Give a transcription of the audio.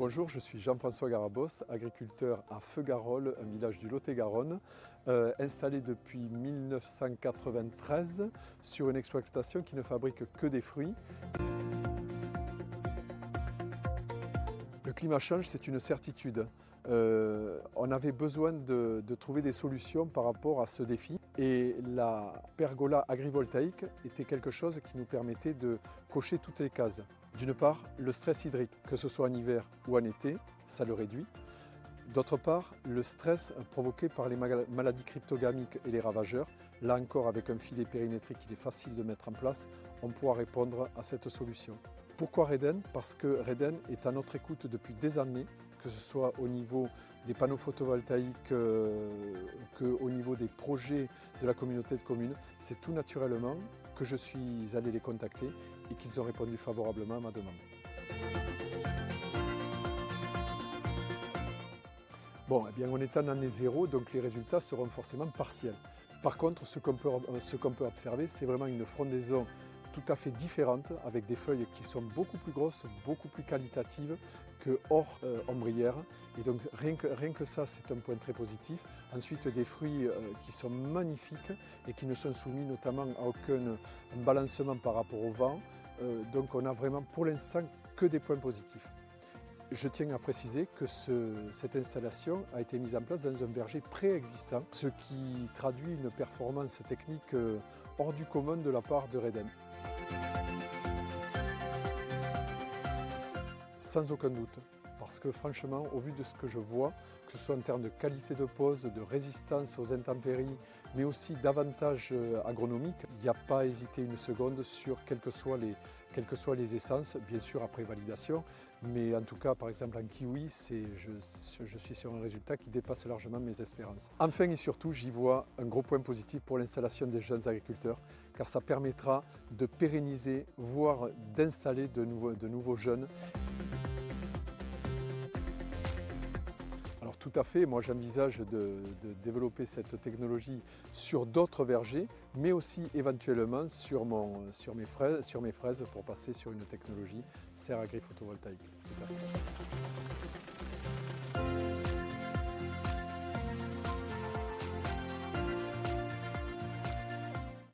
Bonjour, je suis Jean-François Garabos, agriculteur à Feugarolles, un village du Lot-et-Garonne, installé depuis 1993 sur une exploitation qui ne fabrique que des fruits. Le climat change, c'est une certitude. On avait besoin de trouver des solutions par rapport à ce défi et la pergola agrivoltaïque était quelque chose qui nous permettait de cocher toutes les cases. D'une part, le stress hydrique, que ce soit en hiver ou en été, ça le réduit. D'autre part, le stress provoqué par les maladies cryptogamiques et les ravageurs. Là encore, avec un filet périmétrique qu'il est facile de mettre en place, on pourra répondre à cette solution. Pourquoi Reden? Parce que Reden est à notre écoute depuis des années, que ce soit au niveau des panneaux photovoltaïques qu'au niveau des projets de la communauté de communes. C'est tout naturellement que je suis allé les contacter et qu'ils ont répondu favorablement à ma demande. Bon, eh bien, on est en année zéro, donc les résultats seront forcément partiels. Par contre, ce qu'on peut observer, c'est vraiment une frondaison tout à fait différente, avec des feuilles qui sont beaucoup plus grosses, beaucoup plus qualitatives que hors ombrière. Et donc rien que ça, c'est un point très positif. Ensuite, des fruits qui sont magnifiques et qui ne sont soumis notamment à aucun balancement par rapport au vent. Donc on a vraiment pour l'instant que des points positifs. Je tiens à préciser que cette installation a été mise en place dans un verger préexistant, ce qui traduit une performance technique hors du commun de la part de Reden. Sans aucun doute, parce que franchement, au vu de ce que je vois, que ce soit en termes de qualité de pose, de résistance aux intempéries, mais aussi d'avantages agronomiques, il n'y a pas à hésiter une seconde sur quelles que soient les essences, bien sûr après validation, mais en tout cas, par exemple en kiwi, je suis sur un résultat qui dépasse largement mes espérances. Enfin et surtout, j'y vois un gros point positif pour l'installation des jeunes agriculteurs, car ça permettra de pérenniser, voire d'installer de nouveaux jeunes. Alors tout à fait, moi j'envisage de développer cette technologie sur d'autres vergers, mais aussi éventuellement sur mes fraises pour passer sur une technologie serre agri photovoltaïque. Tout à fait.